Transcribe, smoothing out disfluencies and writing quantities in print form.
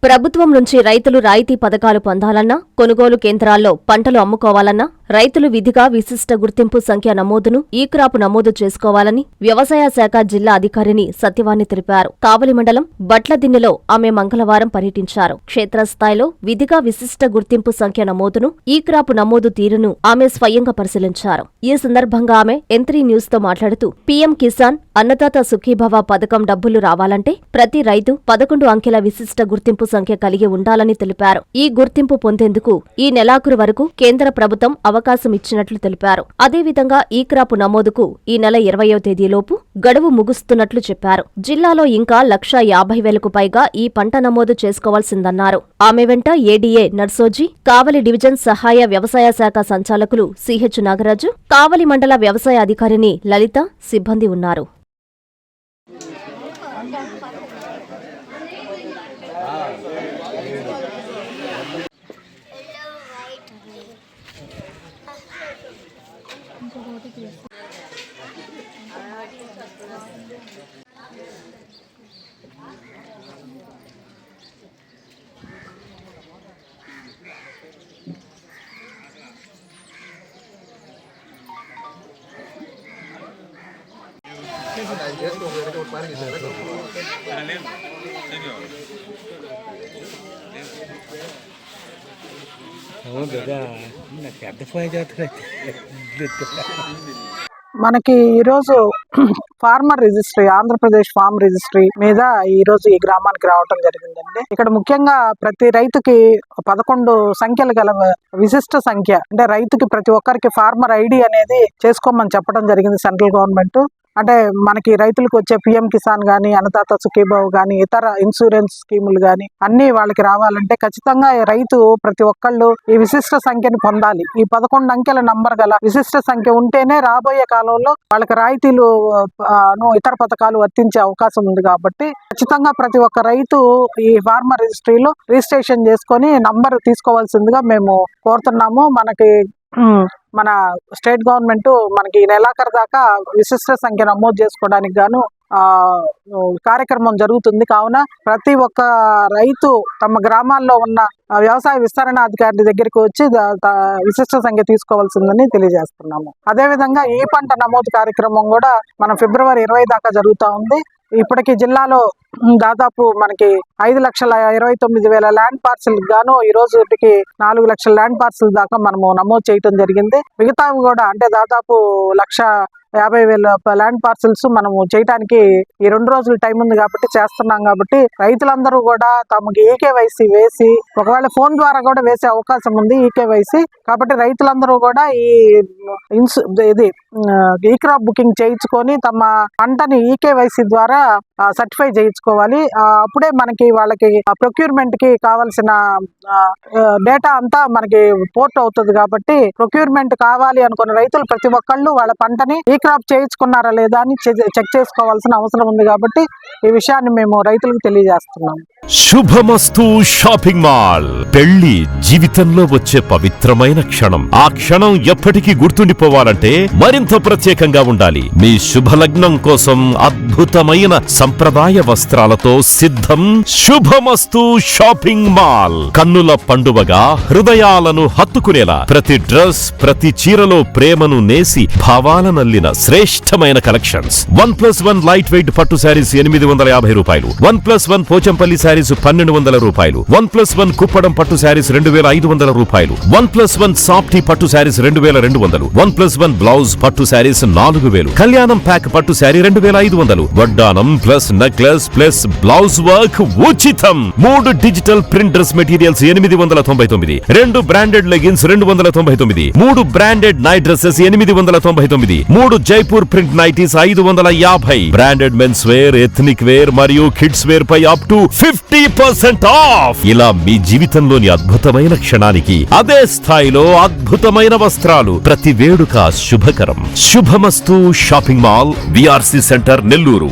ప్రభుత్వం నుంచి రైతులు రాయితీ పథకాలు పొందాలన్నా, కొనుగోలు కేంద్రాల్లో పంటలు అమ్ముకోవాలన్నా రైతులు విధిగా విశిష్ట గుర్తింపు సంఖ్య నమోదును ఈ క్రాప్ నమోదు చేసుకోవాలని వ్యవసాయ శాఖ జిల్లా అధికారిని సత్యవాణి తెలిపారు. కావలి మండలం బట్లదిన్నెలో ఆమె మంగళవారం పర్యటించారు. క్షేత్రస్థాయిలో విధిగా విశిష్ట గుర్తింపు సంఖ్య నమోదును ఈ క్రాప్ నమోదు తీరును ఆమె స్వయంగా పరిశీలించారు. ఈ సందర్భంగా ఆమె M3 న్యూస్ తో మాట్లాడుతూ పీఎం కిసాన్ అన్నదాత సుఖీభవ పథకం డబ్బులు రావాలంటే ప్రతి రైతు 11 అంకెల విశిష్ట గుర్తింపు సంఖ్య కలిగి ఉండాలని తెలిపారు. ఈ గుర్తింపు పొందేందుకు ఈ నెలాఖరు వరకు కేంద్ర ప్రభుత్వం అవకాశం ఇచ్చినట్లు తెలిపారు. అదేవిధంగా ఈ క్రాప్ నమోదుకు ఈ నెల 20వ తేదీలోపు గడువు ముగుస్తున్నట్లు చెప్పారు. జిల్లాలో ఇంకా 1,50,000కు పైగా ఈ పంట నమోదు చేసుకోవాల్సిందన్నారు. ఆమె వెంట ఏడీఏ నర్సోజీ, కావలి డివిజన్ సహాయ వ్యవసాయ శాఖ సంచాలకులు సిహెచ్ నాగరాజు, కావలి మండల వ్యవసాయ అధికారిని లలిత సిబ్బంది ఉన్నారు. మనకి ఈరోజు farmer registry, Andhra Pradesh form registry మీద ఈరోజు ఈ గ్రామానికి రావటం జరిగిందండి. ఇక్కడ ముఖ్యంగా ప్రతి రైతుకి 11 సంఖ్యలు గల విశిష్ట సంఖ్య, అంటే రైతుకి ప్రతి ఒక్కరికి ఫార్మర్ ఐడి అనేది చేసుకోమని చెప్పడం జరిగింది సెంట్రల్ గవర్నమెంట్. అంటే మనకి రైతులకు వచ్చే పిఎం కిసాన్ గానీ, అన్నదాత సుఖీభావ్ గానీ, ఇతర ఇన్సూరెన్స్ స్కీములు గానీ అన్ని వాళ్ళకి రావాలంటే ఖచ్చితంగా రైతు ప్రతి ఒక్కళ్ళు ఈ విశిష్ట సంఖ్యని పొందాలి. ఈ 11 అంకెల నంబర్ గల విశిష్ట సంఖ్య ఉంటేనే రాబోయే కాలంలో వాళ్ళకి రాయితీలు ఇతర పథకాలు వర్తించే అవకాశం ఉంది. కాబట్టి ఖచ్చితంగా ప్రతి ఒక్క రైతు ఈ ఫార్మర్ రిజిస్ట్రీలో రిజిస్ట్రేషన్ చేసుకొని నంబర్ తీసుకోవాల్సిందిగా మేము కోరుతున్నాము. మన స్టేట్ గవర్నమెంట్ మనకి ఈ నెలాఖరు దాకా విశిష్ట సంఖ్య నమోదు చేసుకోవడానికి గాను కార్యక్రమం జరుగుతుంది. కావున ప్రతి ఒక్క రైతు తమ గ్రామాల్లో ఉన్న వ్యవసాయ విస్తరణ అధికారి దగ్గరికి వచ్చి విశిష్ట సంఖ్య తీసుకోవాల్సిందని తెలియజేస్తున్నాము. అదేవిధంగా ఈ పంట నమోదు కార్యక్రమం కూడా మనం ఫిబ్రవరి 20 దాకా జరుగుతూ ఉంది. ఇప్పటికి జిల్లాలో దాదాపు మనకి 5,29,000 ల్యాండ్ పార్సిల్ గాను ఈ రోజుకి 4 లక్షల ల్యాండ్ పార్సిల్ దాకా మనము నమోదు చేయడం జరిగింది. మిగతావి కూడా అంటే దాదాపు 1,50,000 ల్యాండ్ పార్సిల్స్ మనము చేయడానికి ఈ 2 రోజులు టైం ఉంది కాబట్టి చేస్తున్నాం. కాబట్టి రైతులందరూ కూడా తమకి ఈకేవైసీ వేసి, ఒకవేళ ఫోన్ ద్వారా కూడా వేసే అవకాశం ఉంది ఈకేవైసీ. కాబట్టి రైతులందరూ కూడా ఈ క్రాప్ బుకింగ్ చేయించుకొని తమ పంటని ఈకేవైసీ ద్వారా సర్టిఫై చేయించుకోవాలి. అప్పుడే మనకి వాళ్ళకి ప్రొక్యూర్మెంట్ కి కావాల్సిన డేటా అంతా మనకి పోర్ట్ అవుతుంది. కాబట్టి ప్రొక్యూర్మెంట్ కావాలి అనుకున్న రైతులు ప్రతి ఒక్కళ్ళు వాళ్ళ పంటని ఈ క్రాప్ చేయించుకున్నారా లేదా అని చెక్ చేసుకోవాల్సిన అవసరం ఉంది. కాబట్టి ఈ విషయాన్ని మేము రైతులకు తెలియజేస్తున్నాం. శుభమస్తు షాపింగ్ మాల్. పెళ్లి జీవితంలో వచ్చే పవిత్రమైన క్షణం. ఆ క్షణం ఎప్పటికీ గుర్తుండిపోవాలంటే మరింత ప్రత్యేకంగా ఉండాలి. మీ శుభలగ్నం కోసం అద్భుతమైన సంప్రదాయ వస్త్రాలతో సిద్ధం శుభమస్తు షాపింగ్ మాల్. కన్నుల పండువగా హృదయాలను హత్తుకునేలా ప్రతి డ్రెస్, ప్రతి చీరలో ప్రేమను నేసి భావాలనల్లిన శ్రేష్టమైన కలెక్షన్స్. 1+1 లైట్ వెయిట్ పట్టు శారీస్ 850 రూపాయలు, 1+1 పోచంపల్లి శారీస్ 1,200 రూపాయలు, 1+1 కుప్పడం పట్టు శారీస్ 2,500 రూపాయలు, 1+1 సాఫ్టీ పట్టు శారీస్ 2,200, 1+1 బ్లౌజ్ పట్టు శారీస్ 4,000, కళ్యాణం ప్యాక్ పట్టు శారీ 2,500, వడ్డానం plus necklace plus blouse work ఉచితం. 3 digital print dress materials 899, 2 branded leggings 299, 3 branded night dresses 899, 3 Jaipur print nighties 550, branded men's wear, ethnic wear మరియు కిడ్స్ వేర్ పై అప్ టు 50% ఆఫ్. ఇలా మీ జీవితంలోని అద్భుతమైన క్షణానికి అదే స్థాయిలో అద్భుతమైన వస్త్రాలు. ప్రతి వేడుక శుభకరం. శుభమస్తు shopping mall, VRC centre, Nellore.